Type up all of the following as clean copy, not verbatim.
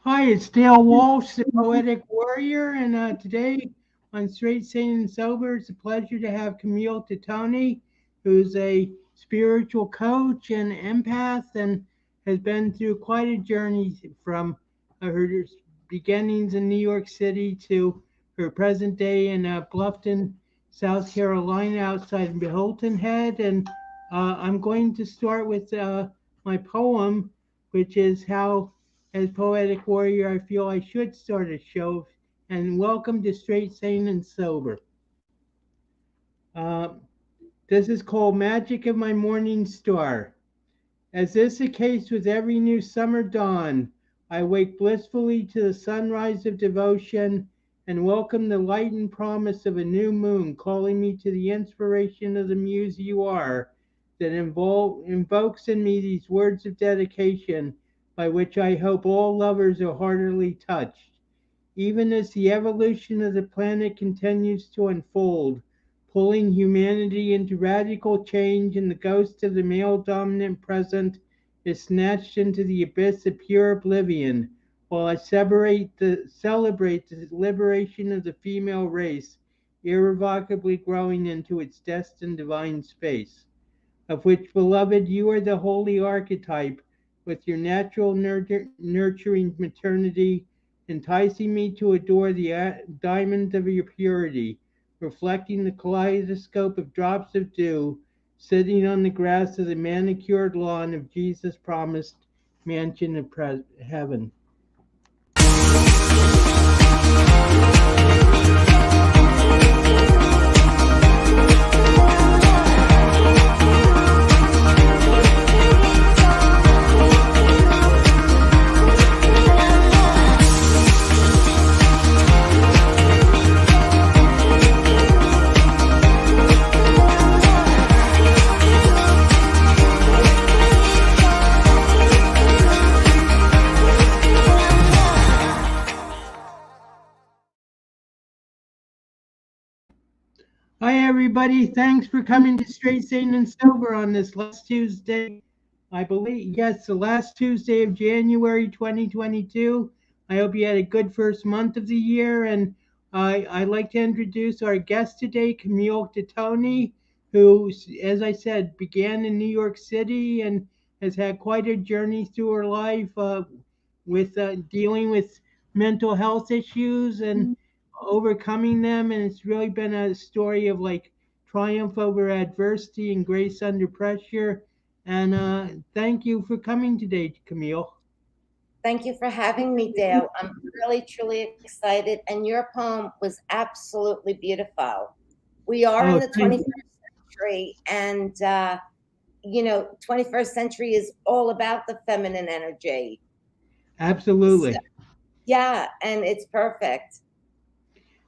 Hi, it's Dale Walsh, the Poetic Warrior, and today on Straight, Sane and Sober, it's a pleasure to have Camille Titoni, who's a spiritual coach and empath and has been through quite a journey from her beginnings in New York City to her present day in Bluffton, South Carolina, outside of Hilton Head. And I'm going to start with my poem, which is how as Poetic Warrior, I feel I should start a show. And welcome to Straight, Sane, and Sober. Uh, this is called Magic of My Morning Star. As is the case with every new summer dawn, I wake blissfully to the sunrise of devotion and welcome the light and promise of a new moon calling me to the inspiration of the muse you are that invokes in me these words of dedication by which I hope all lovers are heartily touched. Even as the evolution of the planet continues to unfold, pulling humanity into radical change, and the ghost of the male dominant present is snatched into the abyss of pure oblivion, while I celebrate the liberation of the female race, irrevocably growing into its destined divine space, of which, beloved, you are the holy archetype, with your natural nurturing maternity, enticing me to adore the diamond of your purity, reflecting the kaleidoscope of drops of dew, sitting on the grass of the manicured lawn of Jesus' promised mansion of heaven. Hi, everybody. Thanks for coming to Straight, Sane, and Sober on this last Tuesday. I believe, yes, the last Tuesday of January 2022. I hope you had a good first month of the year. And I'd like to introduce our guest today, Camille Titoni, who, as I said, began in New York City and has had quite a journey through her life with dealing with mental health issues and overcoming them. And it's really been a story of like triumph over adversity and grace under pressure. And thank you for coming today, Camille. Thank you for having me, Dale. I'm really, truly excited. And your poem was absolutely beautiful. We are in Oh, the thank 21st you. century, and 21st century is all about the feminine energy. So, Absolutely. yeah, and it's perfect.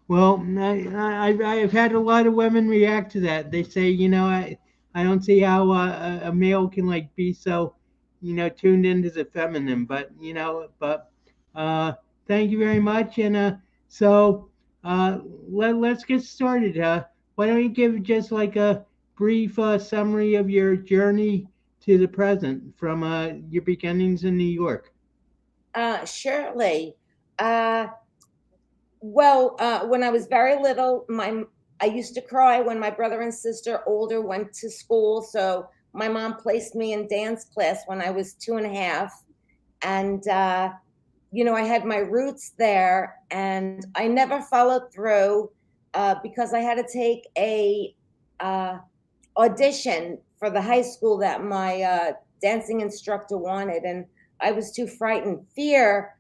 Well, I've had a lot of women react to that. They say, I don't see how a male can like be so, tuned into the feminine. But uh, thank you very much. And so let's get started. Why don't you give just like a brief summary of your journey to the present from your beginnings in New York? Surely. Uh, when I was very little, I used to cry when my brother and sister older went to school. So my mom placed me in dance class when I was 2.5, and I had my roots there, and I never followed through because I had to take a uh, audition for the high school that my dancing instructor wanted, and I was too frightened. Fear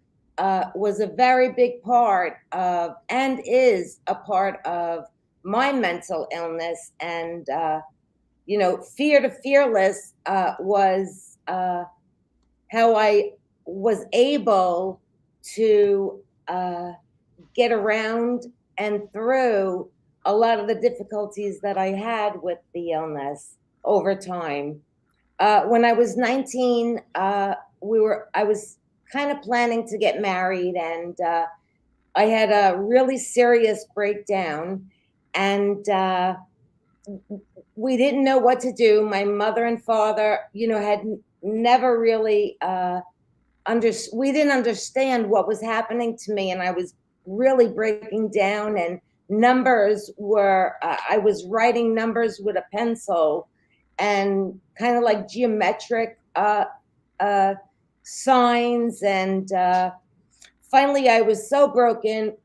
was a very big part of, and is a part of, my mental illness. And Fear to Fearless was how I was able to get around and through a lot of the difficulties that I had with the illness over time. When I was 19, I was kind of planning to get married, and I had a really serious breakdown, and we didn't know what to do. My mother and father, had never really we didn't understand what was happening to me, and I was really breaking down, and numbers were I was writing numbers with a pencil and kind of like geometric signs, and finally I was so broken.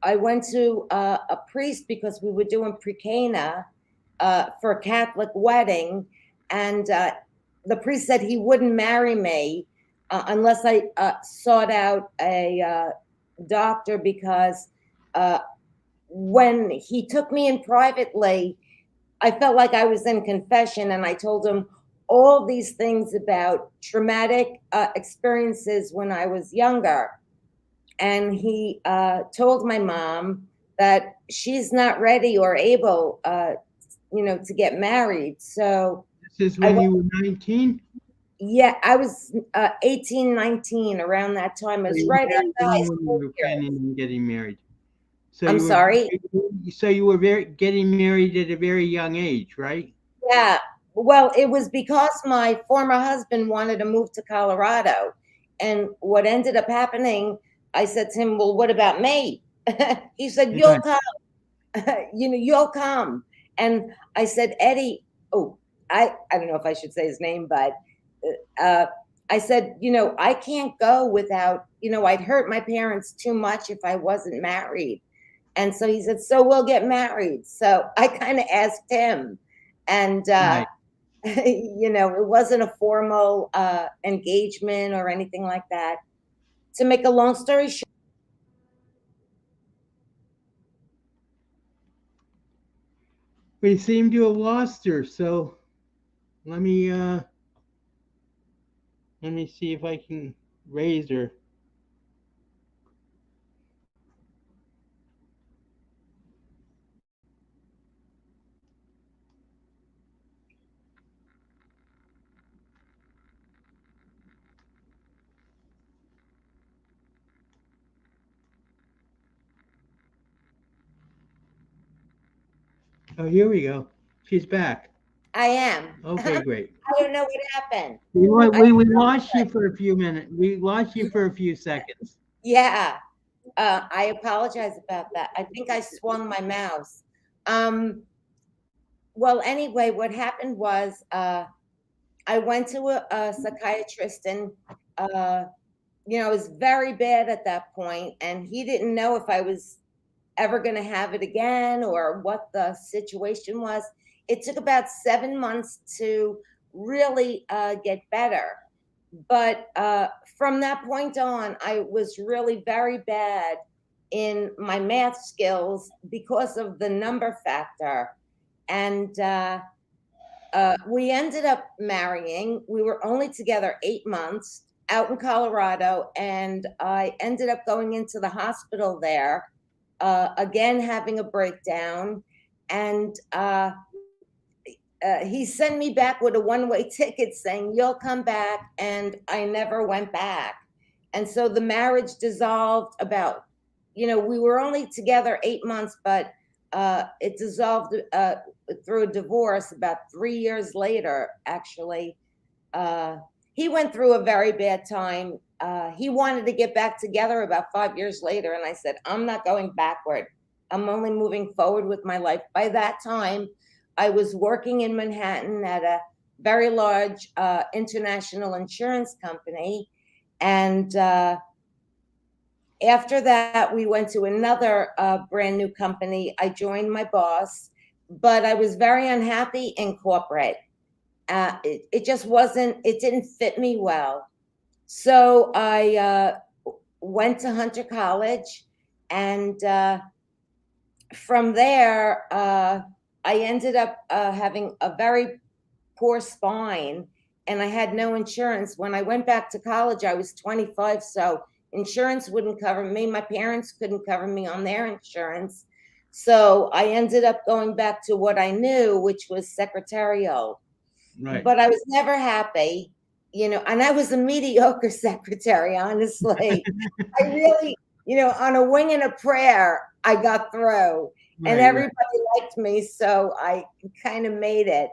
I went to a priest because we were doing pre-cana for a Catholic wedding, and the priest said he wouldn't marry me unless I sought out a doctor, because when he took me in privately, I felt like I was in confession, and I told him all these things about traumatic experiences when I was younger. And he told my mom that she's not ready or able, to get married. So This is I when went, you were 19? yeah, I was 18, 19 around that time. It So was you were right very after high young when you school were years. planning on getting married. So I'm you were sorry. getting married at a very young age, right? Yeah. Well, it was because my former husband wanted to move to Colorado. And what ended up happening, I said to him, well, what about me? He said, Yeah. you'll come. You'll come. And I said, Eddie, I don't know if I should say his name, but uh, I said, I can't go without, I'd hurt my parents too much if I wasn't married. And so he said, so we'll get married. So I kind of asked him. And, Right. it wasn't a formal engagement or anything like that. To make a long story short, We seem to have lost her, so let me uh let me see if I can raise her. Oh, here we go. She's back. I am. Okay, great. I don't know what happened. We lost you for a few minutes. We lost you for a few seconds. Yeah. I apologize about that. I think I swung my mouse. Um, well, anyway, what happened was I went to a psychiatrist, and it was very bad at that point, and he didn't know if I was ever going to have it again or what the situation was. It took about 7 months to really get better. But from that point on, I was really very bad in my math skills because of the number factor. And we ended up marrying. We were only together 8 months out in Colorado. And I ended up going into the hospital there, again, having a breakdown. And he sent me back with a one-way ticket saying, you'll come back. And I never went back. And so the marriage dissolved about, we were only together 8 months, but it dissolved through a divorce about 3 years later, actually. He went through a very bad time. He wanted to get back together about 5 years later. And I said, I'm not going backward. I'm only moving forward with my life. By that time, I was working in Manhattan at a very large international insurance company. And after that, we went to another brand new company. I joined my boss, but I was very unhappy in corporate. It just wasn't, it didn't fit me well. So I went to Hunter College, and from there, I ended up having a very poor spine, and I had no insurance. When I went back to college, I was 25, so insurance wouldn't cover me. My parents couldn't cover me on their insurance. So I ended up going back to what I knew, which was secretarial. Right. But I was never happy, and I was a mediocre secretary, honestly. I really, on a wing and a prayer, I got through, and Right, right. everybody liked me, so I kind of made it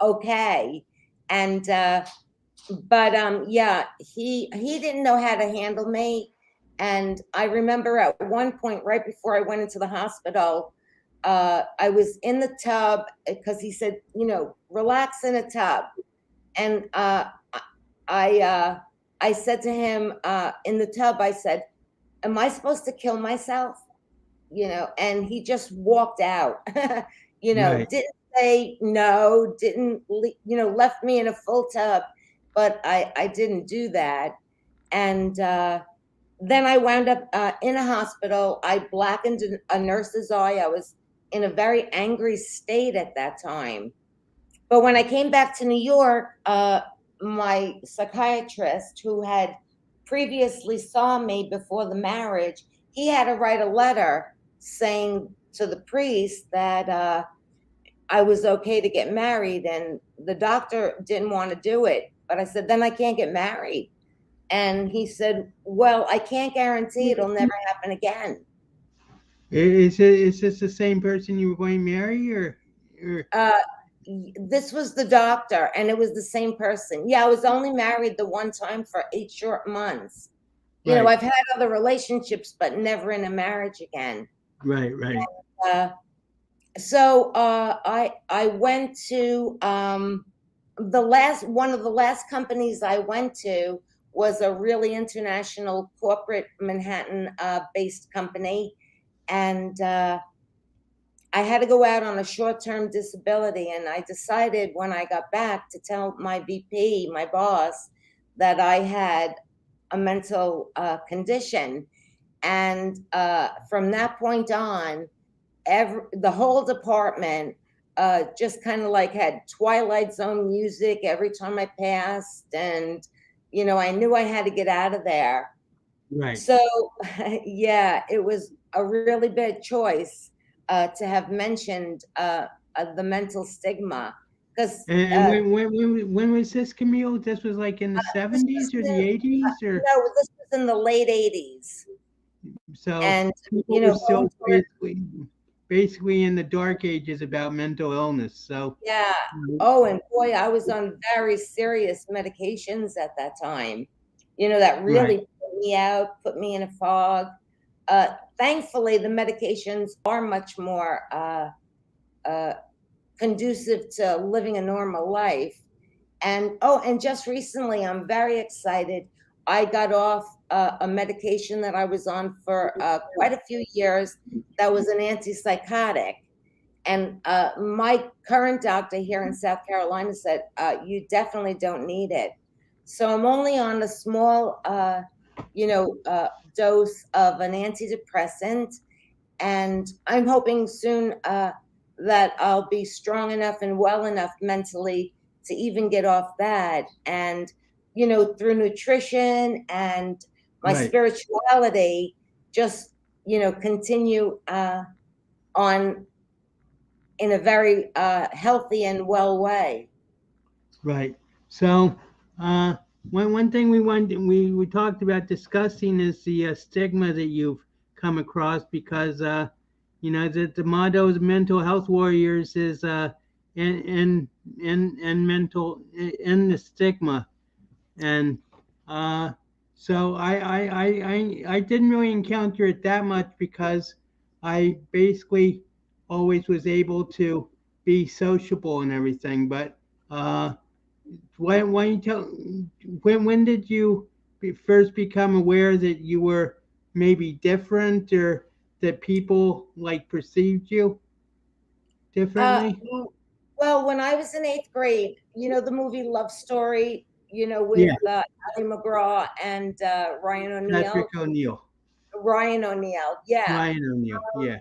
okay. And But yeah, he didn't know how to handle me. And I remember at one point, right before I went into the hospital, I was in the tub because he said, relax in a tub. And I said to him in the tub, I said, am I supposed to kill myself? And he just walked out, Right. didn't say no, didn't, left me in a full tub, but I didn't do that. And then I wound up in a hospital. I blackened a nurse's eye. I was in a very angry state at that time. But when I came back to New York, my psychiatrist, who had previously saw me before the marriage, he had to write a letter saying to the priest that I was okay to get married, and the doctor didn't want to do it. But I said, then I can't get married. And he said, well, I can't guarantee it'll never happen again. Is this the same person you were going to marry, or Uh, this was the doctor, and it was the same person. Yeah, I was only married the one time for 8 short months. right, I've had other relationships, but never in a marriage again. right. Uh, so I went to one of the last companies I went to was a really international corporate Manhattan based company, and I had to go out on a short-term disability, and I decided when I got back to tell my VP, my boss, that I had a mental condition. And from that point on, the whole department just kind of like had Twilight Zone music every time I passed, and I knew I had to get out of there. Right. So yeah, it was a really bad choice to have mentioned the mental stigma, because And when was this, Camille? This was like in the this was 70s or the 80s, or no, this was in the late '80s, so and people were going still toward, basically in the dark ages about mental illness. So yeah. Oh, and boy, I was on very serious medications at that time. That right, really put me out, put me in a fog. Thankfully, the medications are much more uh, conducive to living a normal life. And just recently, I'm very excited. I got off a medication that I was on for quite a few years that was an antipsychotic. And my current doctor here in South Carolina said, you definitely don't need it. So I'm only on a small, dose of an antidepressant. And I'm hoping soon that I'll be strong enough and well enough mentally to even get off that. And, through nutrition and my right. spirituality, just, continue on in a very healthy and well way. Right. So, uh, one thing we talked about discussing is the stigma that you've come across because the motto of mental health warriors is and mental in the stigma, and uh, so I didn't really encounter it that much because I basically always was able to be sociable and everything, but. Why you tell when did you first become aware that you were maybe different or that people like perceived you Uh, differently? well, when I was in eighth grade, the movie Love Story, with Yeah, Ali McGraw and Patrick O'Neill, Ryan O'Neal. Yeah. Ryan O'Neill. Yeah,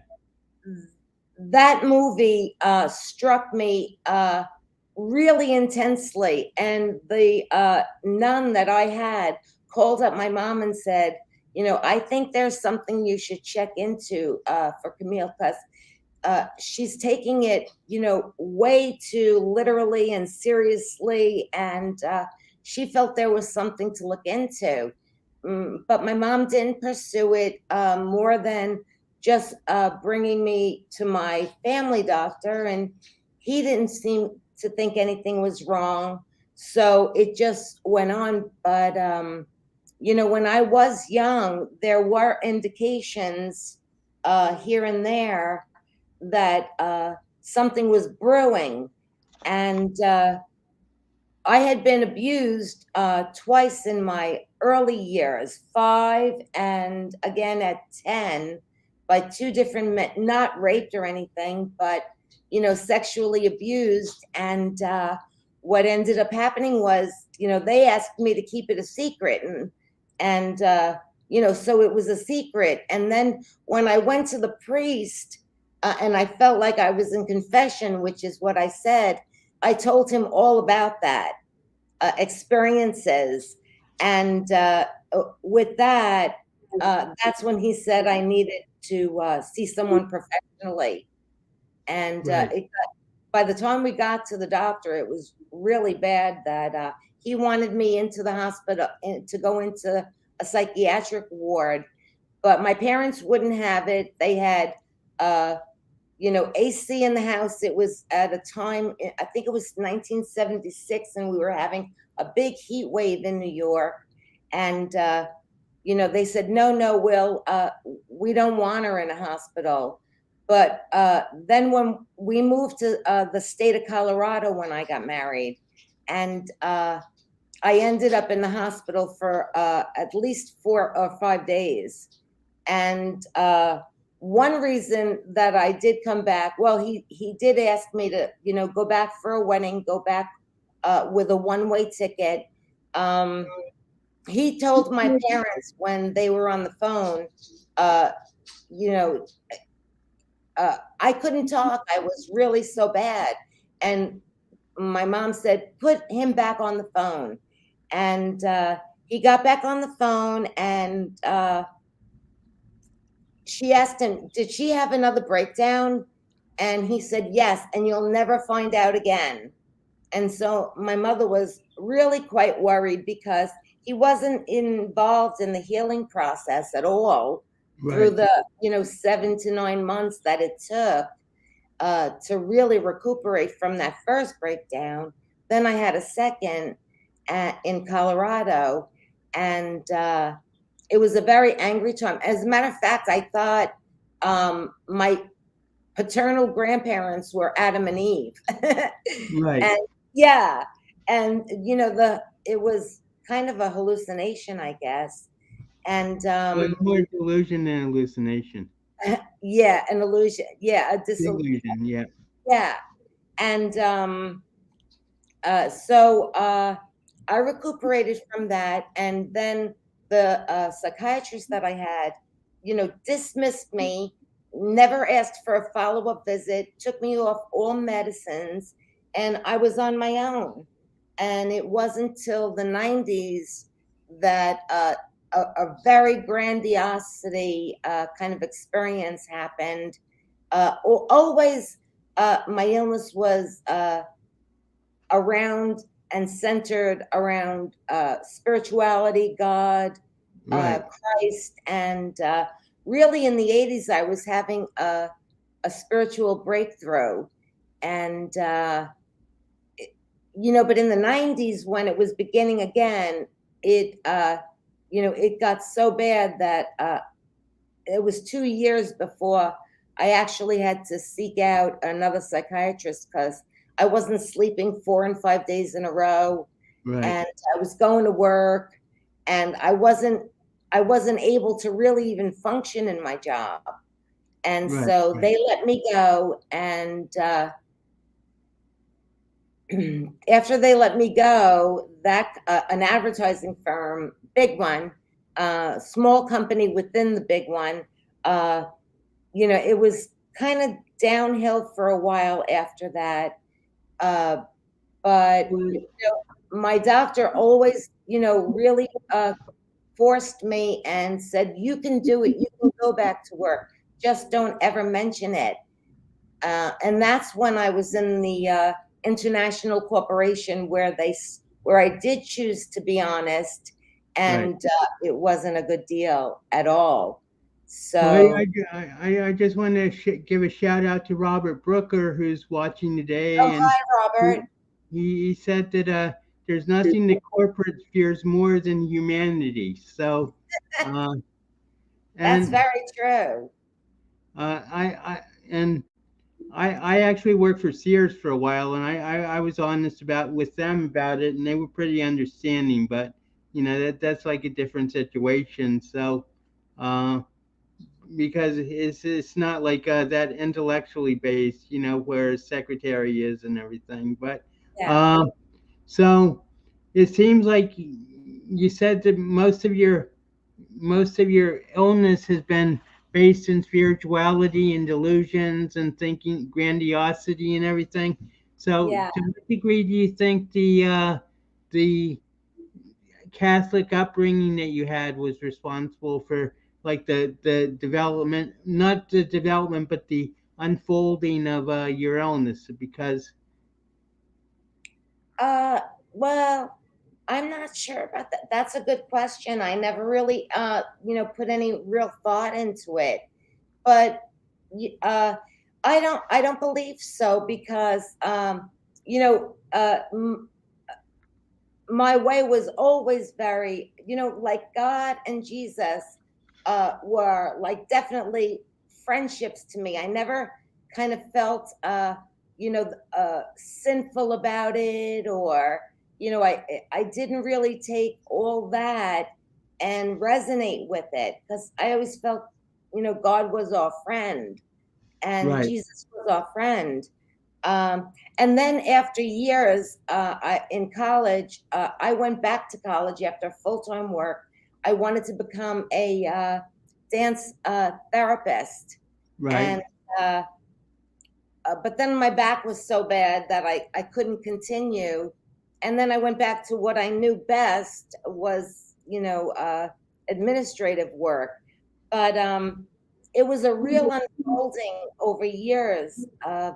That movie struck me really intensely. And the nun that I had called up my mom and said, I think there's something you should check into for Camille, because she's taking it, way too literally and seriously. And she felt there was something to look into. But my mom didn't pursue it more than just bringing me to my family doctor. And he didn't seem to think anything was wrong. So it just went on. But, when I was young, there were indications here and there that something was brewing. And I had been abused twice in my early years, 5 and again at 10, by two different men, not raped or anything, but, sexually abused. And what ended up happening was, they asked me to keep it a secret. And so it was a secret. And then when I went to the priest and I felt like I was in confession, which is what I said, I told him all about that experiences. And with that, that's when he said I needed to see someone professionally. And by the time we got to the doctor, it was really bad that he wanted me into the hospital to go into a psychiatric ward. But my parents wouldn't have it. They had AC in the house. It was at a time, I think it was 1976, and we were having a big heat wave in New York. And, they said, no, Will, we don't want her in a hospital. But then when we moved to the state of Colorado when I got married, and I ended up in the hospital for at least 4 or 5 days. And one reason that I did come back, well, he did ask me to, go back for a wedding, go back with a one-way ticket. He told my parents when they were on the phone, I couldn't talk. I was really so bad. And my mom said, put him back on the phone. And he got back on the phone, and she asked him, did she have another breakdown? And he said, yes, and you'll never find out again. And so my mother was really quite worried because he wasn't involved in the healing process at all through the 7 to 9 months that it took to really recuperate from that first breakdown. Then I had a second in Colorado, and it was a very angry time. As a matter of fact, I thought my paternal grandparents were Adam and Eve. Right. And yeah, and it was kind of a hallucination, I guess. And more delusion than hallucination. Yeah, an illusion. Yeah, a Delusion. Yeah. Yeah, and so I recuperated from that, and then the psychiatrist that I had, dismissed me, never asked for a follow-up visit, took me off all medicines, and I was on my own. And it wasn't till the 90s that a very grandiosity kind of experience happened. Always, my illness was around and centered around spirituality, God, Christ. And really in the 80s, I was having a spiritual breakthrough. And, but in the 90s, when it was beginning again, it got so bad that it was 2 years before I actually had to seek out another psychiatrist because I wasn't sleeping 4 and 5 days in a row. And I was going to work, and I wasn't able to really even function in my job. And so they let me go. And after they let me go, that an advertising firm, big one, small company within the big one, it was kind of downhill for a while after that. But my doctor always, really forced me and said, you can do it. You can go back to work. Just don't ever mention it. And that's when I was in the international corporation where I did choose to be honest, and it wasn't a good deal at all. So I just want to give a shout out to Robert Brooker, who's watching today. Hi, Robert. He said that there's nothing the corporate fears more than humanity. So, uh, That's and very true. I and I actually worked for Sears for a while, and I was honest about with them about it, and they were pretty understanding. But that's like a different situation. So, uh, because it's not like that intellectually based, where a secretary is and everything. But Yeah. uh, so it seems like you said that most of your illness has been based in spirituality and delusions and thinking grandiosity and everything. So, Yeah. to what degree do you think the Catholic upbringing that you had was responsible for like the development, not the development, but the unfolding of your illness? Because Uh, well, I'm not sure about that. That's a good question. I never really, put any real thought into it. But uh, I don't believe so because, you know, uh, m- my way was always very, like God and Jesus were like definitely friendships to me. I never kind of felt, sinful about it, or I didn't really take all that and resonate with it because I always felt, God was our friend and right, Jesus was our friend. And then after years in college, I went back to college after full time work. I wanted to become a dance therapist, right, and uh, but then my back was so bad that I couldn't continue. And then I went back to what I knew best was, administrative work. But it was a real unfolding over years of,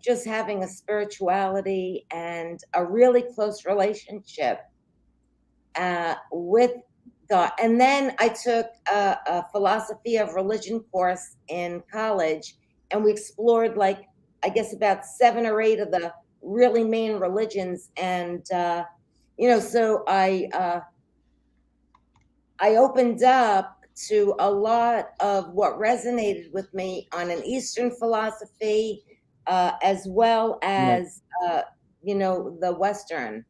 just having a spirituality and a really close relationship with God. And then I took a philosophy of religion course in college, and we explored, like, I guess about 7 or 8 of the really main religions. And, so I opened up to a lot of what resonated with me on an Eastern philosophy, as well right, as, the Western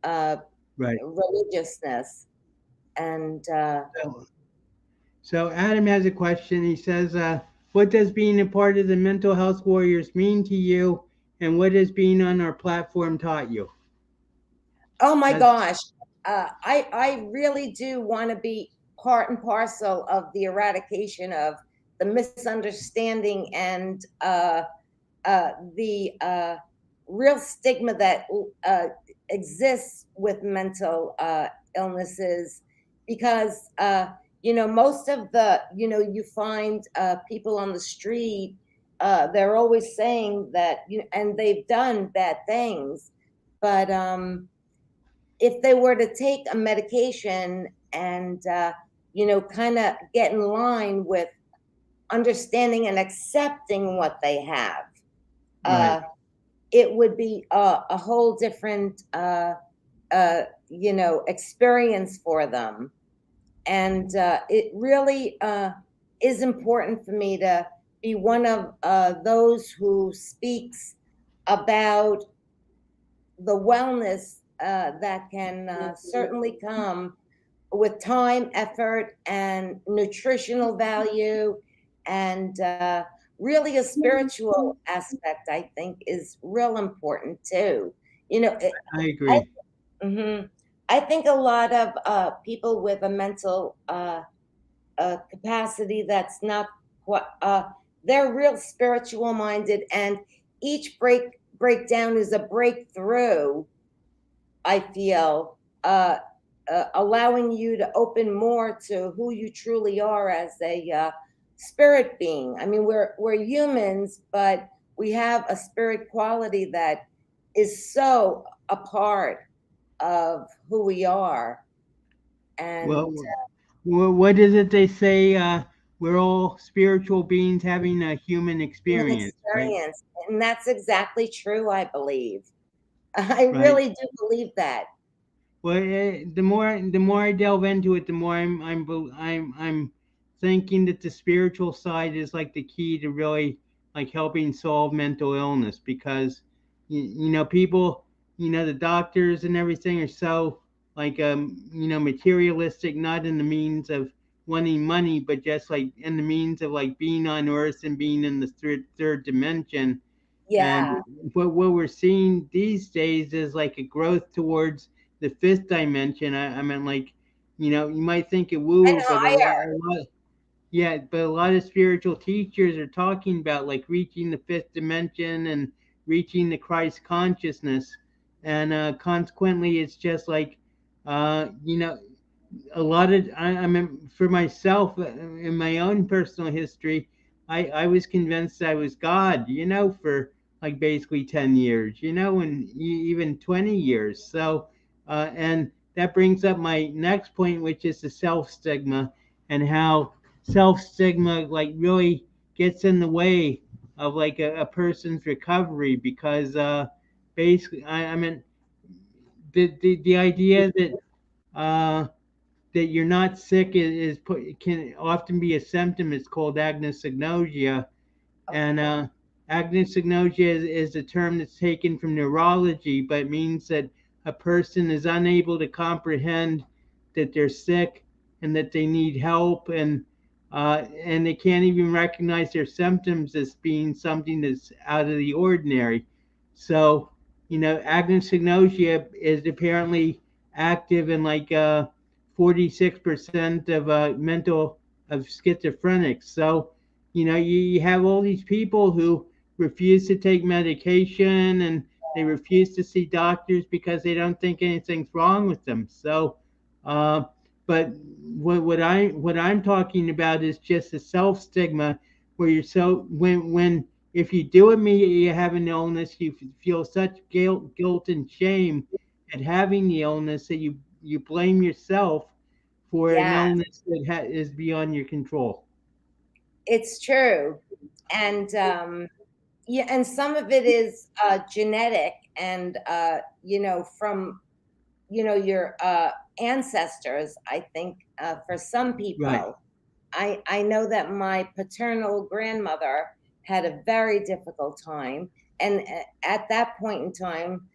uh, right. religiousness. And So, so Adam has a question. He says, "What does being a part of the mental health warriors mean to you, and what has being on our platform taught you?" oh my That's gosh, I really do want to be part and parcel of the eradication of the misunderstanding and the real stigma that uh, exists with mental illnesses, because most of the you find people on the street, they're always saying that and they've done bad things, but if they were to take a medication and kind of get in line with understanding and accepting what they have, right. uh, it would be a whole different experience for them. And it really is important for me to be one of those who speaks about the wellness that can certainly come with time, effort, and nutritional value, and really a spiritual aspect. I think is real important too. You know, it, I I agree. mhm. I think a lot of people with a mental capacity that's not what they're real spiritual minded, and each breakdown is a breakthrough. I feel, allowing you to open more to who you truly are as a spirit being. I mean, we're humans, but we have a spirit quality that is so a part of who we are. And Well, what is it they say? We're all spiritual beings having a human human experience, right? experience, and that's exactly true, I believe. I right. really do believe that. Well, the more I delve into it, the more I'm thinking that the spiritual side is like the key to really like helping solve mental illness, because people, the doctors and everything are so like materialistic, not in the means of wanting money, but just like in the means of like being on earth and being in the third dimension. And Yeah, what we're seeing these days is like a growth towards the fifth dimension. I mean, like, you might think it and woo, but higher. yeah, but a lot of spiritual teachers are talking about like reaching the fifth dimension and reaching the Christ consciousness. And consequently, it's just like, you know, a lot of I mean, for myself, in my own personal history, I was convinced I was God, for like basically 10 years, and even 20 years. So and that brings up my next point, which is the self stigma, and how self stigma like really gets in the way of like a person's recovery, because basically I mean, the idea uh that you're not sick is can often be a symptom. It's called agnosignosia, and Okay. agnosignosia is a term that's taken from neurology, but it means that a person is unable to comprehend that they're sick and that they need help, and they can't even recognize their symptoms as being something that's out of the ordinary. So, agnosignosia is apparently active in like 46% of mental of schizophrenics. So, you have all these people who refuse to take medication, and they refuse to see doctors because they don't think anything's wrong with them. So, uh, but what I'm talking about is just a self stigma, where you're so when if you do admit you have an illness, you feel such guilt and shame at having the illness that you blame yourself for an Yeah, illness that is beyond your control. it's true. And yeah, and some of it is genetic and from your ancestors. I think for some Right. people, I know that my paternal grandmother had a very difficult time, and at that point in time,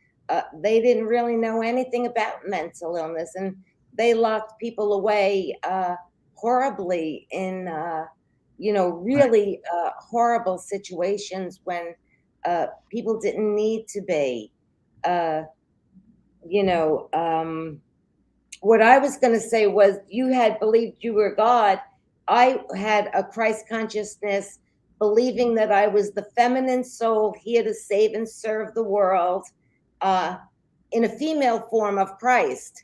they didn't really know anything about mental illness, and they locked people away horribly in Right. really horrible situations when people didn't need to be. Uh, you know, what I was going to say was you had believed you were God. I had a Christ consciousness, believing that I was the feminine soul here to save and serve the world uh, in a female form of Christ.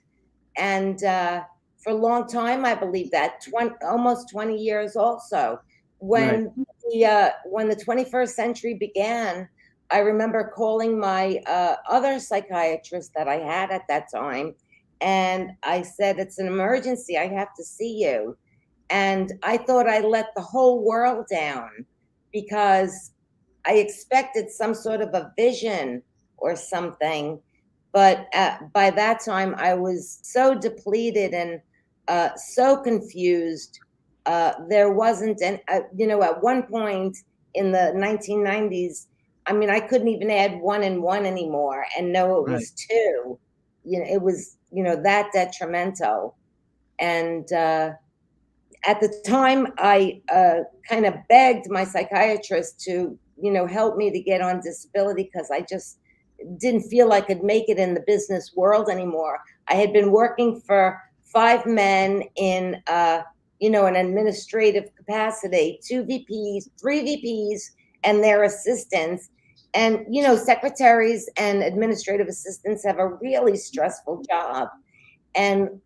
And for a long time, I believed that, almost 20 years also. Right. When the 21st century began, I remember calling my other psychiatrist that I had at that time, and I said, "It's an emergency. I have to see you." And I thought I let the whole world down because I expected some sort of a vision or something. But by that time, I was so depleted and so confused. There wasn't, at one point in the 1990s, I mean, I couldn't even add one and one anymore and know it Right. was two. It was, that detrimental. And at the time, I kind of begged my psychiatrist to, help me to get on disability because I just didn't feel I could make it in the business world anymore. I had been working for five men in, an administrative capacity, two VPs, three VPs, and their assistants. And, secretaries and administrative assistants have a really stressful job. And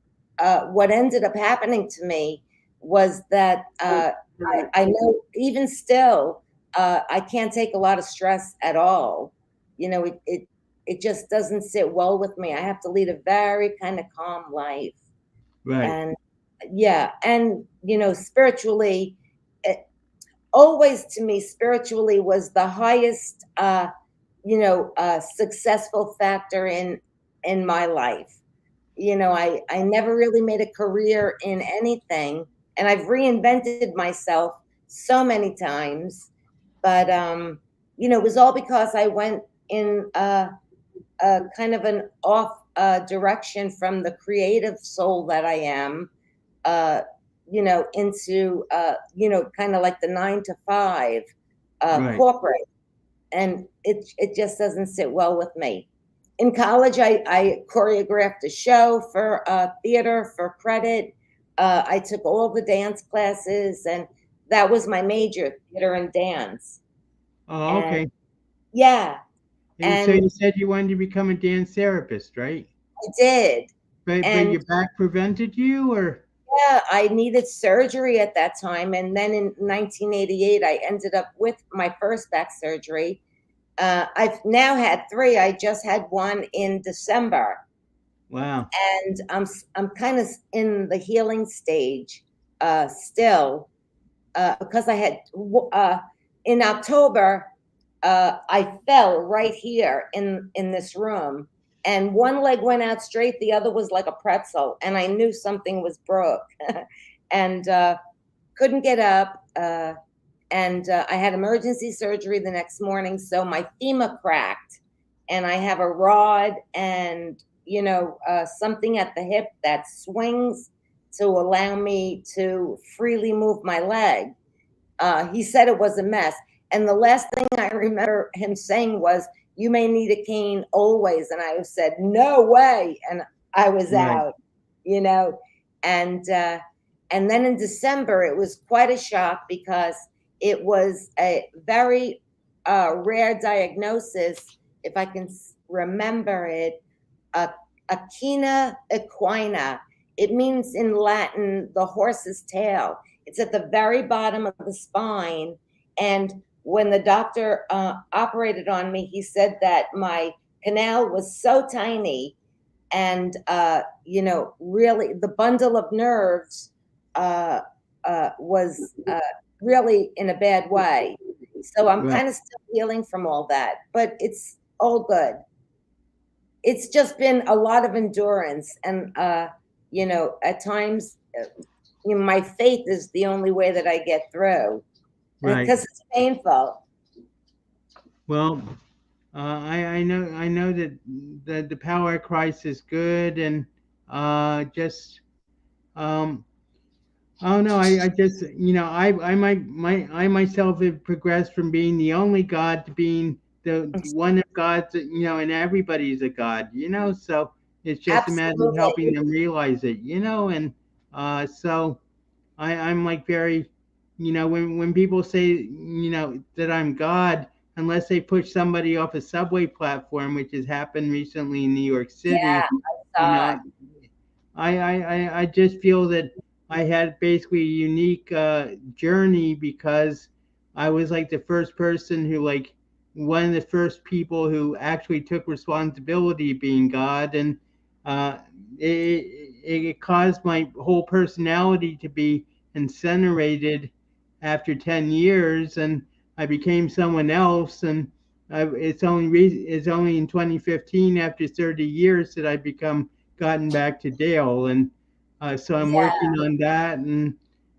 what ended up happening to me was that I know even still, I can't take a lot of stress at all. It just doesn't sit well with me. I have to lead a very kind of calm life. Right. And yeah, and spiritually, it, always to me, spiritually was the highest a successful factor in my life. I never really made a career in anything, and I've reinvented myself so many times. But it was all because I went in a kind of an off direction from the creative soul that I am, into kind of like the 9 to 5 Right. corporate, and it just doesn't sit well with me. In college, I choreographed a show for theater for credit. I took all the dance classes, and that was my major, theater and dance. Oh, And okay. yeah, So and you said you wanted to become a dance therapist, right? I did. But And your back prevented you, or yeah, I needed surgery at that time. And then in 1988, I ended up with my first back surgery. I've now had 3. I just had one in December, wow, and I'm kind of in the healing stage still, because I had in October, I fell right here in this room, and one leg went out straight, the other was like a pretzel, and I knew something was broke, and couldn't get up. And I had emergency surgery the next morning, so my femur cracked, and I have a rod and something at the hip that swings to allow me to freely move my leg. He said it was a mess, and the last thing I remember him saying was, "You may need a cane always," and I said, "No way," and I was right, out, you know, and uh, and then in December it was quite a shock because it was a very rare diagnosis, if I can remember it, uh, Achena equina. It means in Latin the horse's tail. It's at the very bottom of the spine. And when the doctor operated on me, he said that my canal was so tiny, and really the bundle of nerves was really in a bad way. So I'm right. kind of still healing from all that, but it's all good. It's just been a lot of endurance, and at times, my faith is the only way that I get through, Right. because it's painful. Well, I know that the power of Christ is good, and just um, I don't know. I just I myself have progressed from being the only God to being the one of God's. And everybody's a God. So it's just a matter of helping Absolutely. them realize it. And so I'm like very, when people say, that I'm God, unless they push somebody off a subway platform, which has happened recently in New York Yeah, City, I you saw know, it. I just feel that I had basically a unique journey because I was like the first person who, like, one of the first people who actually took responsibility being God, and uh, it caused my whole personality to be incinerated after 10 years, and I became someone else. And it's only in 2015, after 30 years, that I become gotten back to Dale, and so I'm Yeah, working on that. And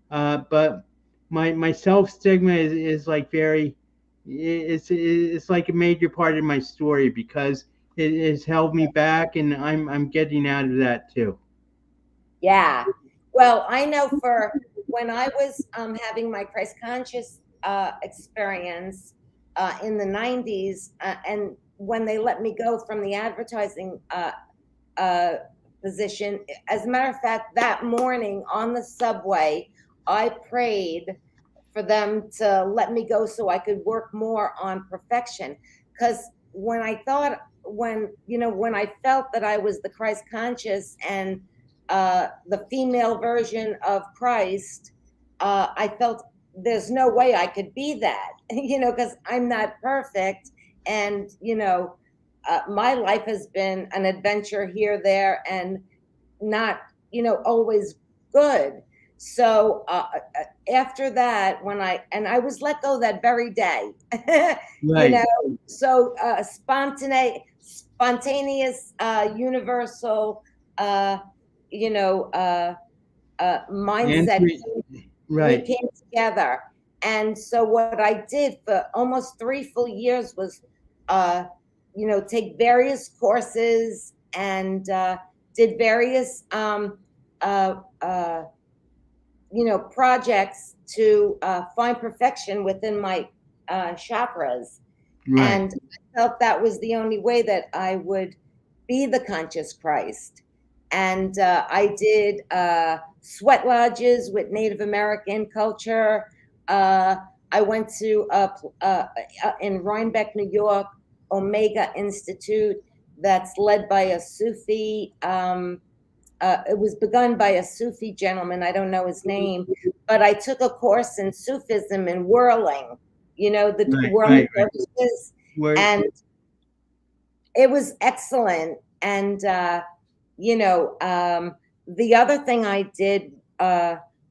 but my self stigma is like very, it's like a major part of my story because it has held me back, and I'm getting out of that too. yeah. Well, I know for when I was having my Christ conscious experience in the 90s, and when they let me go from the advertising uh, position. As a matter of fact, that morning on the subway, I prayed for them to let me go so I could work more on perfection. Because when I felt that I was the Christ conscious and the female version of Christ, I felt there's no way I could be that, because I'm not perfect. And, my life has been an adventure here, there, and not, always good. So after that, when I was let go that very day, you Right. know, spontaneous, universal, uh, you know, uh, mindset Entry, we right, came together. And so what I did for almost 3 full years was, uh, take various courses and did various, uh, uh, projects to find perfection within my chakras. right, And I felt that was the only way that I would be the conscious Christ. And I did sweat lodges with Native American culture. Uh, I went to, in Rhinebeck, New York, Omega Institute, that's led by a Sufi. It was begun by a Sufi gentleman. I don't know his name, but I took a course in Sufism and whirling, the right, whirling right, right. dervishes, Where, and it was excellent. And the other thing I did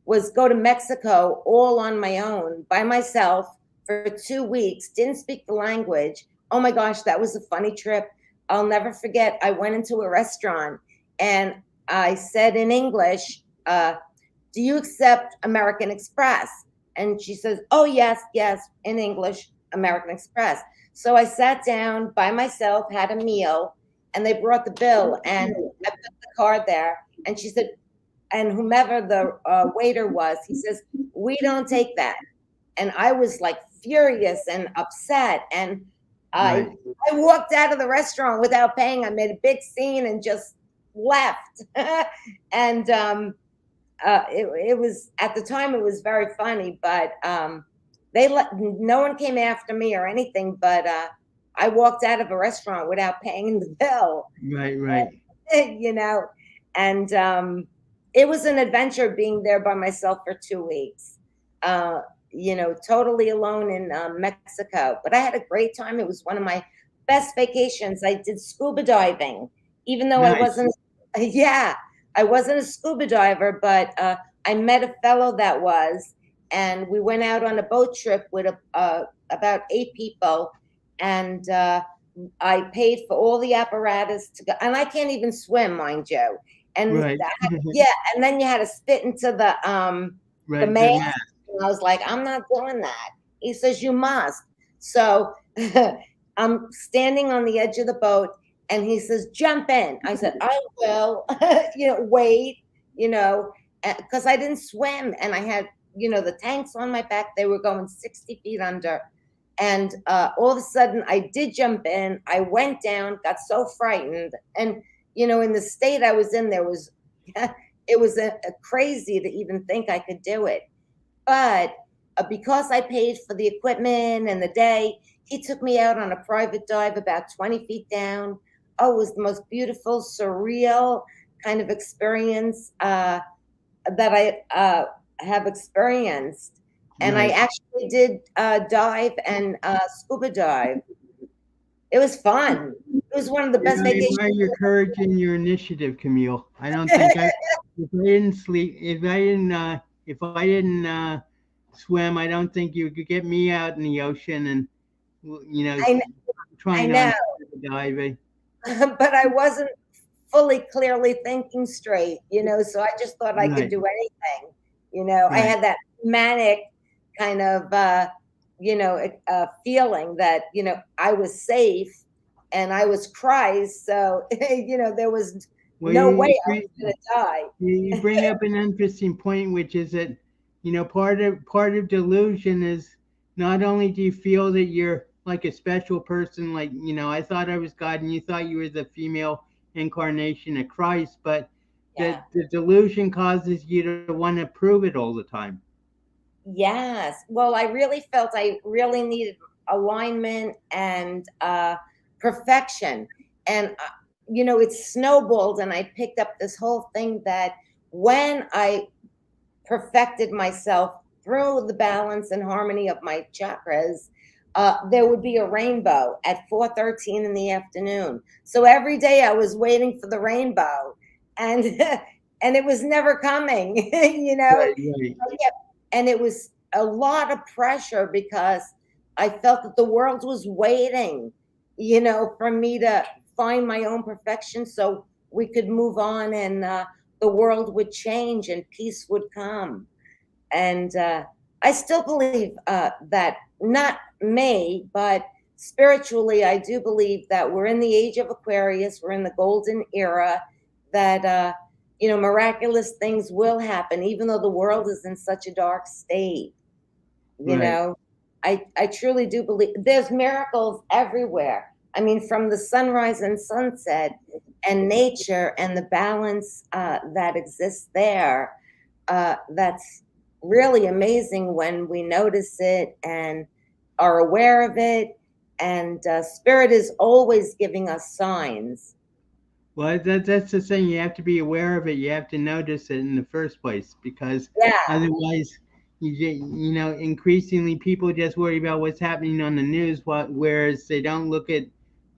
was go to Mexico all on my own by myself for 2 weeks. Didn't speak the language. Oh my gosh, that was a funny trip. I'll never forget. I went into a restaurant and I said in English, "Do you accept American Express?" And she says, "Oh yes, yes," in English, American Express. So I sat down by myself, had a meal, and they brought the bill, and I put the card there. And she said, and whomever the waiter was, he says, "We don't take that." And I was like furious and upset. And I right, I walked out of the restaurant without paying. I made a big scene and just left. And it was, at the time, it was very funny, but no one came after me or anything, but I walked out of a restaurant without paying the bill. right, right. you know, and it was an adventure being there by myself for 2 weeks, totally alone in Mexico. But I had a great time. It was one of my best vacations. I did scuba diving, even though I Nice. wasn't, yeah, I wasn't a scuba diver, but I met a fellow that was, and we went out on a boat trip with about 8 people, and I paid for all the apparatus to go, and I can't even swim, mind you. And Right, yeah, and then you had to spit into the right. The mask. math. And I was like, I'm not doing that. He says you must. So I'm standing on the edge of the boat, and he says, "Jump in." I said, "I will." Wait, because I didn't swim, and I had the tanks on my back. They were going 60 feet under. And all of a sudden, I did jump in. I went down, got so frightened. And, in the state I was in, it was a crazy to even think I could do it. But because I paid for the equipment and the day, he took me out on a private dive about 20 feet down. Oh, it was the most beautiful, surreal kind of experience that I have experienced. And I Right. actually did dive and scuba dive. It was fun. It was one of the best Yeah, I vacations. admire your courage and your initiative, Camille. I don't think if I didn't sleep, if I didn't swim, I don't think you could get me out in the ocean and, you know, I, I trying on know, diving. but I wasn't fully clearly thinking straight, so I just thought I could Right, do anything. I right. had that manic kind of, feeling that, I was safe and I was Christ. So, there was Well, no way you, I was going to die. you bring up an interesting point, which is that part of delusion is not only do you feel that you're like a special person, like I thought I was God, and you thought you were the female incarnation of Christ, but Yeah. the delusion causes you to want to prove it all the time. Yes. Well, I really felt I really needed alignment and perfection. And, it snowballed, and I picked up this whole thing that when I perfected myself through the balance and harmony of my chakras, there would be a rainbow at 4:13 in the afternoon. So every day I was waiting for the rainbow, and and it was never coming. Right, right. Yeah, and it was a lot of pressure because I felt that the world was waiting, for me to find my own perfection so we could move on, and the world would change and peace would come. And I still believe that, not me, but spiritually, I do believe that we're in the age of Aquarius, we're in the golden era, that, miraculous things will happen, even though the world is in such a dark state. You Right. know, I truly do believe there's miracles everywhere. I mean, from the sunrise and sunset and nature and the balance that exists there, that's really amazing when we notice it and are aware of it. And spirit is always giving us signs. Well, that's the thing. You have to be aware of it. You have to notice it in the first place, because Yeah, otherwise, increasingly people just worry about what's happening on the news, whereas they don't look at,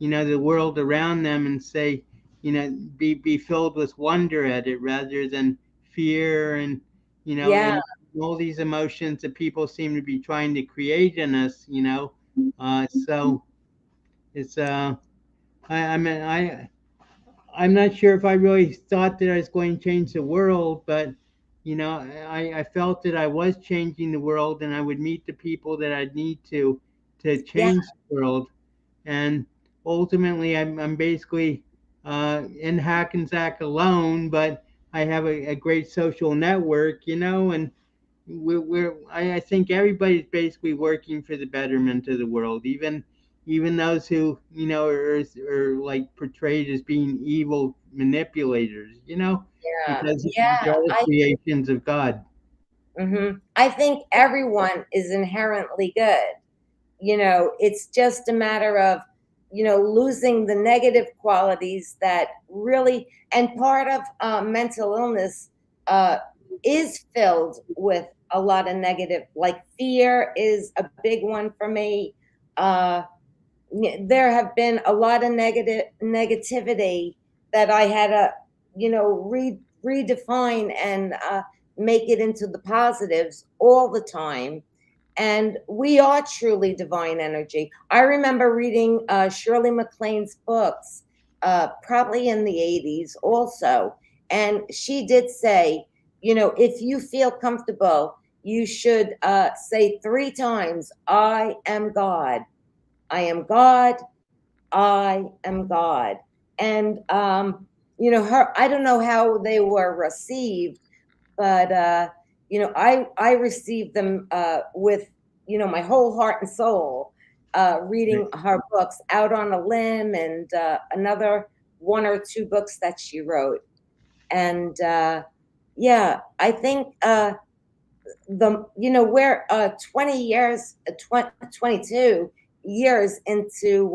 the world around them and say, be filled with wonder at it rather than fear and, yeah, and all these emotions that people seem to be trying to create in us. So it's I mean I'm not sure if I really thought that I was going to change the world, but I felt that I was changing the world, and I would meet the people that I'd need to yeah, change the world. And ultimately, I'm basically in Hackensack alone, but I have a great social network, and I think everybody's basically working for the betterment of the world, even those who are like portrayed as being evil manipulators, yeah, because yeah. they're the creations of God. I think everyone is inherently good. It's just a matter of, losing the negative qualities that really, and part of mental illness uh, is filled with a lot of negative, like fear is a big one for me. Uh, there have been a lot of negativity that I had to, redefine and make it into the positives all the time. And we are truly divine energy. I remember reading Shirley MacLaine's books, probably in the 80s also. And she did say, if you feel comfortable, you should say 3 times, I am God. I am God. I am God. And, I don't know how they were received, but I received them with my whole heart and soul, reading her books, Out on a Limb, and another 1 or 2 books that she wrote. And yeah, I think we're 20 years, 22 years into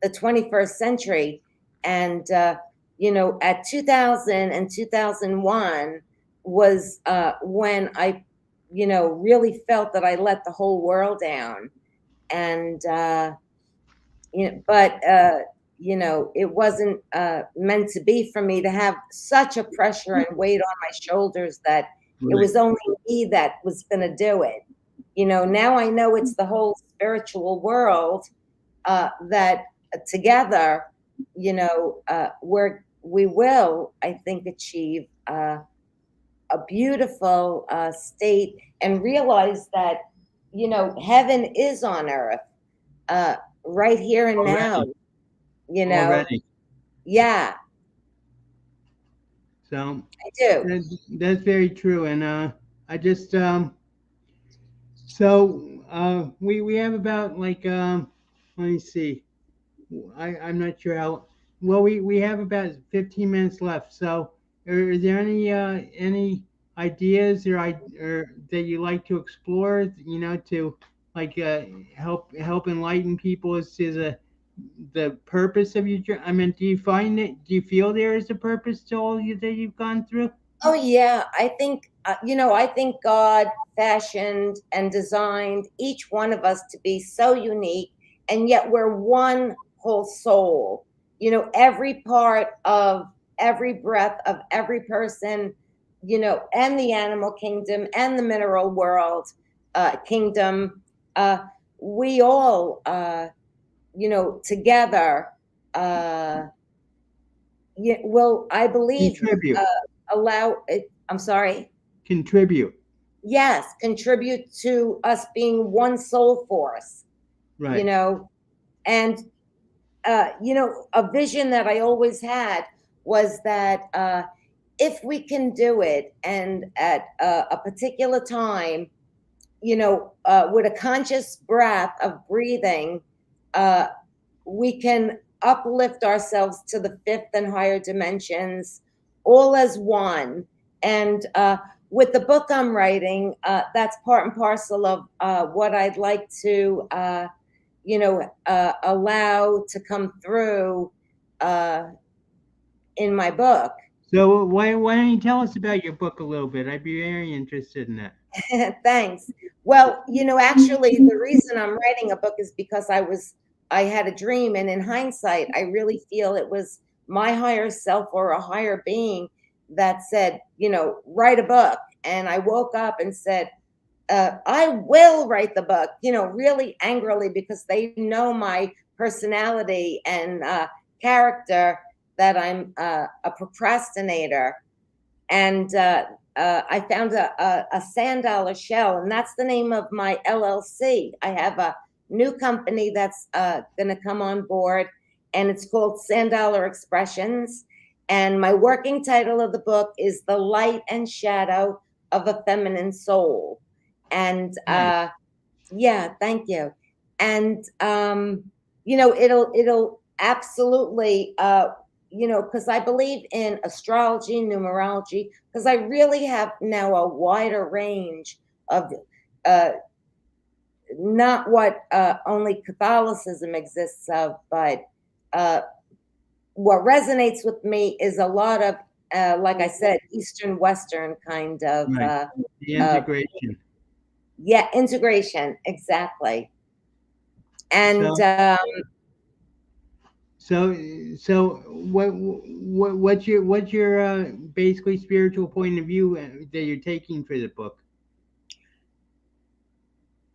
the 21st century, and at 2000 and 2001 was when I really felt that I let the whole world down. And but it wasn't meant to be for me to have such a pressure and weight on my shoulders that it Right. was only me that was going to do it. Now I know it's the whole spiritual world that together, we will, I think, achieve a beautiful state, and realize that, heaven is on earth, uh, right here and now, Already, you know. already. Yeah, So I do. that's very true. And I just so we have about like let me see. I'm not sure how. Well, we have about 15 minutes left. So, are there any ideas or that you like to explore? To like help enlighten people as to the purpose of your journey. I mean, do you find it? Do you feel there is a purpose to all you that you've gone through? Oh yeah, I think I think God fashioned and designed each one of us to be so unique, and yet we're one whole soul. Every part of every breath of every person, and the animal kingdom and the mineral world kingdom. Uh, we all, together, will, I believe, Contribute. allow it. I'm sorry. Contribute. Yes, contribute to us being one soul force. Right. And a vision that I always had was that if we can do it, and at a particular time, with a conscious breath of breathing, we can uplift ourselves to the fifth and higher dimensions, all as one. And with the book I'm writing, that's part and parcel of what I'd like to, allow to come through in my book. So why don't you tell us about your book a little bit? I'd be very interested in that. Thanks. Well, actually, the reason I'm writing a book is because I had a dream, and in hindsight, I really feel it was my higher self or a higher being that said, write a book. And I woke up and said, I will write the book, really angrily, because they know my personality and character, that I'm a procrastinator. And I found a sand dollar shell, and that's the name of my LLC. I have a new company that's going to come on board, and it's called Sand Dollar Expressions. And my working title of the book is The Light and Shadow of a Feminine Soul. And Nice. yeah, thank you. And it'll absolutely because I believe in astrology, numerology, because I really have now a wider range of not what only Catholicism exists of, but what resonates with me is a lot of, like I said, Eastern Western kind of Right. The integration. yeah, integration, exactly. And So what's your basically spiritual point of view that you're taking for the book?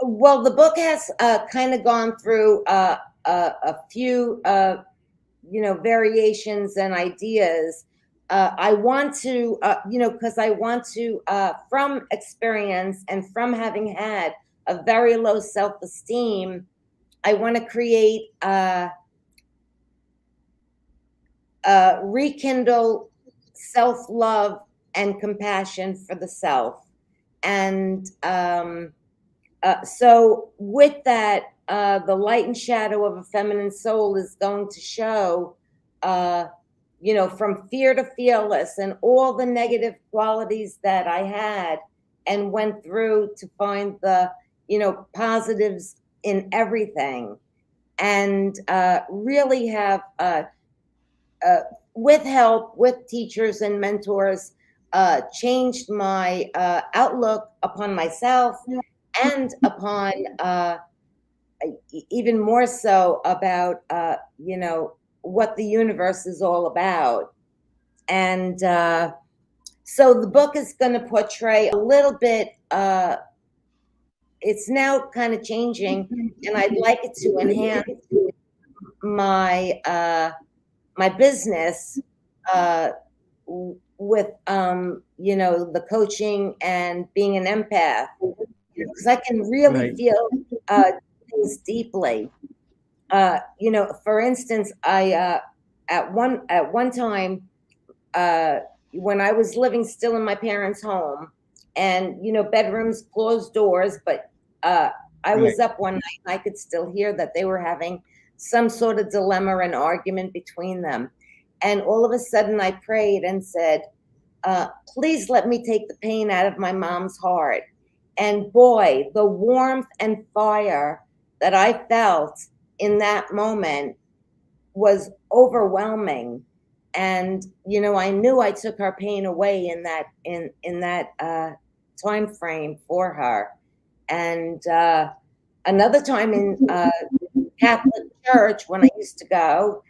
well, the book has kind of gone through a few variations and ideas. I want to, because I want to, from experience and from having had a very low self-esteem, I want to create, rekindle self-love and compassion for the self. And so with that, the light and shadow of a feminine soul is going to show, from fear to fearless, and all the negative qualities that I had and went through to find the, positives in everything. And really have, with help, with teachers and mentors, changed my outlook upon myself, and upon even more so about what the universe is all about. And so the book is going to portray a little bit, it's now kind of changing, and I'd like it to enhance my my business with the coaching and being an empath, because I can really Right. feel things deeply. For instance, I at one time, when I was living still in my parents' home, and bedrooms, closed doors, but I Right. was up one night and I could still hear that they were having some sort of dilemma and argument between them. And all of a sudden I prayed and said, please let me take the pain out of my mom's heart. And boy, the warmth and fire that I felt in that moment was overwhelming. And I knew I took her pain away in that time frame for her. And another time in Catholic church, when I used to go,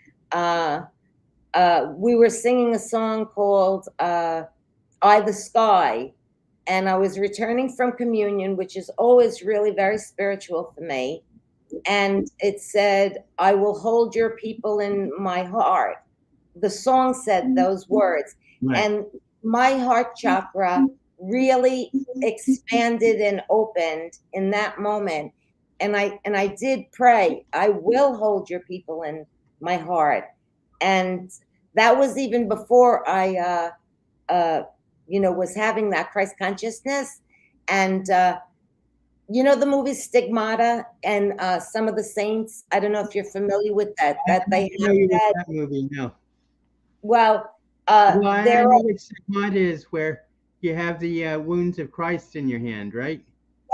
we were singing a song called "Eye the Sky," and I was returning from communion, which is always really very spiritual for me. and it said, "I will hold your people in my heart." The song said those words, Right. and my heart chakra really expanded and opened in that moment. And I did pray, "I will hold your people in my heart." And that was even before I was having that Christ consciousness. And the movie Stigmata and some of the saints. I don't know if you're familiar with that. I'm That they not have familiar with that. that movie. No. Well, Well, I there. know what stigmata is, where you have the wounds of Christ in your hand, right?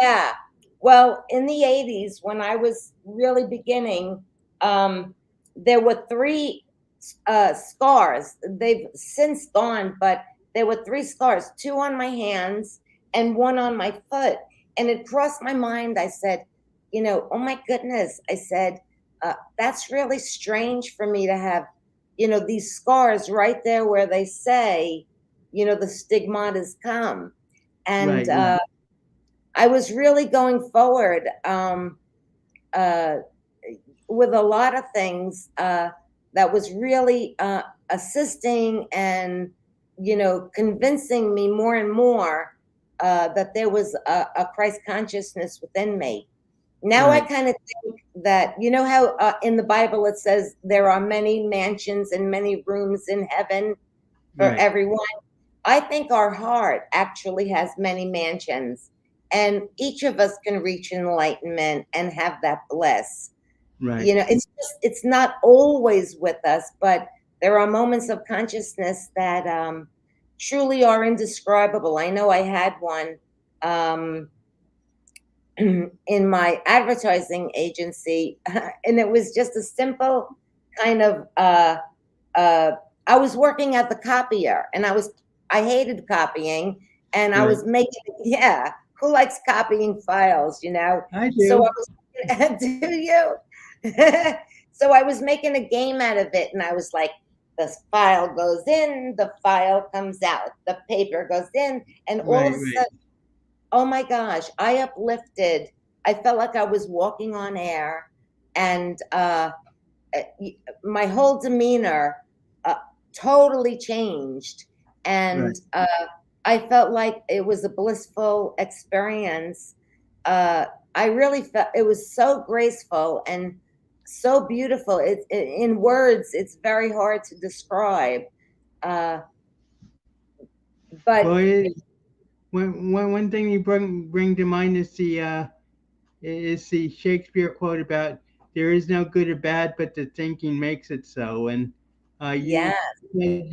Yeah. Well, in the 80s, when I was really beginning, um, there were three scars. They've since gone, but there were three scars, two on my hands and one on my foot. And it crossed my mind. I said, "Oh my goodness." I said, "That's really strange for me to have, these scars right there where they say, the stigmatas come." And Right, right, I was really going forward uh, with a lot of things that was really assisting and convincing me more and more that there was a Christ consciousness within me. Now I right, kind of think that how in the Bible it says there are many mansions and many rooms in heaven for right, everyone. I think our heart actually has many mansions, and each of us can reach enlightenment and have that bliss. right, It's not always with us, but there are moments of consciousness that truly are indescribable. I know I had one um, in my advertising agency, and it was just a simple kind of uh, I was working at the copier, and I hated copying, and I right. was making yeah. Who likes copying files, you know? I So do. I was, do you? So I was making a game out of it, and I was like, the file goes in, the file comes out, the paper goes in, and all of Right, a right. sudden, oh my gosh, I uplifted. I felt like I was walking on air, and uh, my whole demeanor uh, totally changed. And Right. I felt like it was a blissful experience. Uh, I really felt it was so graceful and so beautiful. In words, it's very hard to describe. Uh, Well, but one thing you bring to mind is the Shakespeare quote about there is no good or bad, but the thinking makes it so. And you yeah, said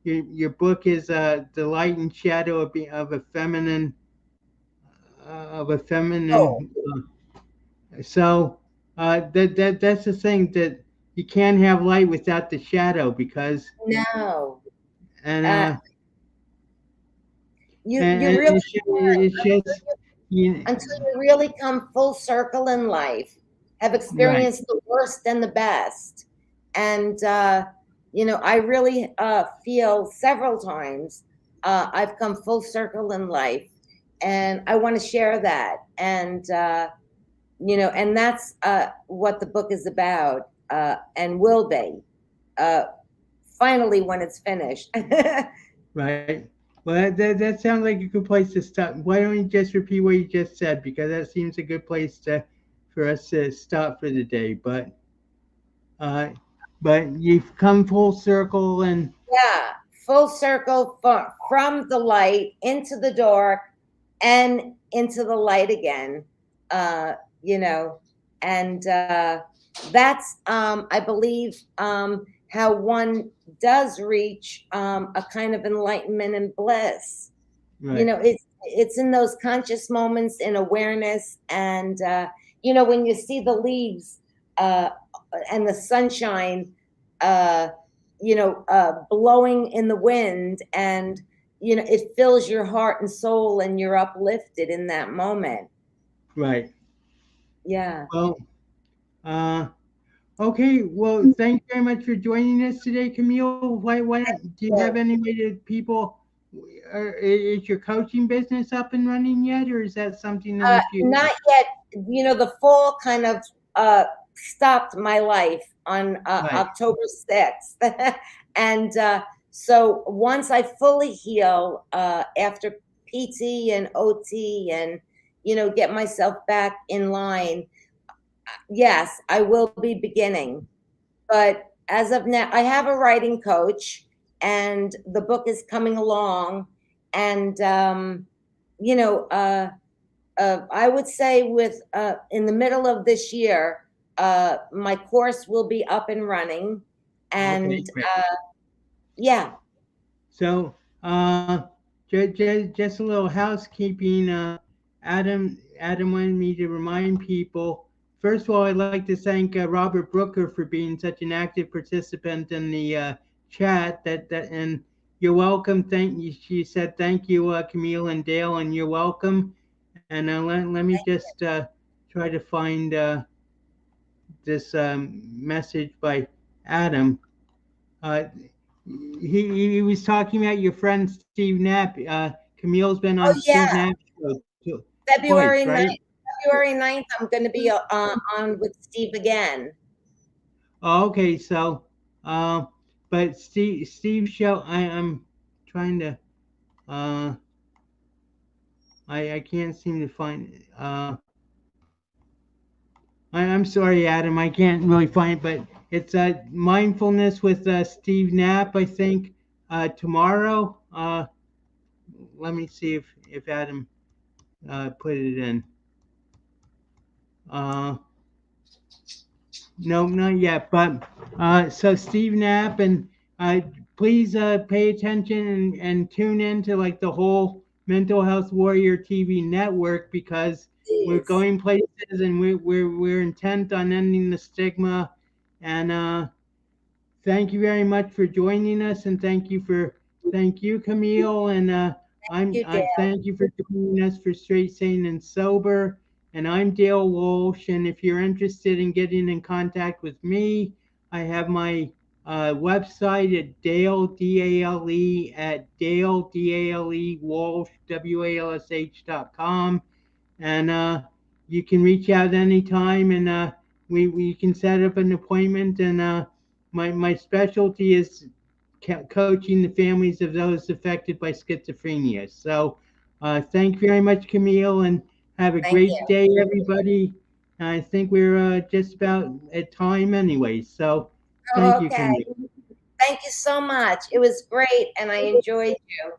your book is the light and shadow of a feminine of a oh, feminine. So that's the thing, that you can't have light without the shadow, because no, and uh, uh you and really it's just you until you really come full circle in life, have right, experienced the worst and the best. And, I really feel several times I've come full circle in life. And I want to share that. And that's what the book is about and will be uh, finally when it's finished. right. Well, that sounds like a good place to stop. Why don't you just repeat what you just said, because that seems a good place to for us to stop for the day. Uh, but you've come full circle, and Yeah, full circle from the light into the dark and into the light again. Uh, you know, and that's I believe how one does reach a kind of enlightenment and bliss. right, It's in those conscious moments in awareness, and when you see the leaves uh, and the sunshine uh, blowing in the wind, and it fills your heart and soul, and you're uplifted in that moment. right. Yeah. Well, uh, okay. Well, thank you very much for joining us today, Camille. Why don't do you have So, any way to people Is your coaching business up and running yet, or is that something in the future? Not yet. You know, the fall kind of stopped my life on Right. October 6th. And so once I fully heal after PT and OT and, you know, get myself back in line, yes, I will be beginning. But as of now, I have a writing coach and the book is coming along. And, you know, I would say with in the middle of this year, my course will be up and running, Okay, and great. yeah, So, just a little housekeeping. Adam wanted me to remind people. First of all, I'd like to thank Robert Brooker for being such an active participant in the chat. And you're welcome. Thank you. She said thank you, Camille and Dale, and you're welcome. And let me just try to find this message by Adam. Uh, he was talking about your friend Steve Knapp. Camille's been on oh Steve yeah, Knapp's show twice, February right? 9th. February 9th, I'm going to be on with Steve again. Oh, okay, so, uh, but Steve's show, I'm trying to, uh, I can't seem to find. I'm sorry, Adam, I can't really find it, but it's mindfulness with Steve Knapp, I think, tomorrow. Let me see if Adam put it in. Uh, no, not yet. But so Steve Knapp, and uh, please pay attention and tune in to like the whole Mental Health Warrior TV network, because we're Please. going places and we're intent on ending the stigma. And thank you very much for joining us, and thank you, Camille, and You I did. thank you for joining us for Straight, Sane, and Sober. And I'm Dale Walsh, and if you're interested in getting in contact with me, I have my website at Dale DALE at Dale DALE Walsh WALSH.com, and you can reach out anytime, and we can set up an appointment. And my specialty is coaching the families of those affected by schizophrenia. So thank you very much, Camille, and have a Thank great you. day, everybody. I think we're just about at time anyway. So thank Oh, you, okay. Camille. Thank you so much. It was great, and I enjoyed you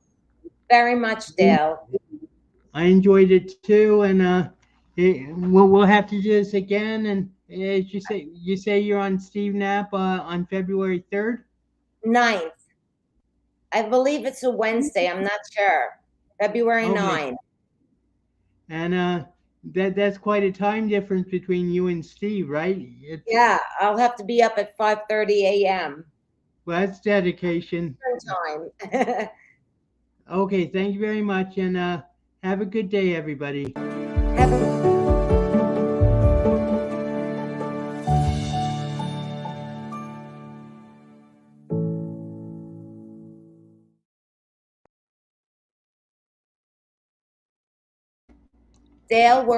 very much, Dale. I enjoyed it too, and we'll have to do this again. And as you say you're on Steve Knapp on February 3rd. 9th. I believe it's a Wednesday. I'm not sure. February Okay, 9th. and that's quite a time difference between you and Steve, right? It's Yeah, I'll have to be up at 5:30 a.m. Well, that's dedication. time. Okay, thank you very much, and have a good day, everybody. Have a Dale, we're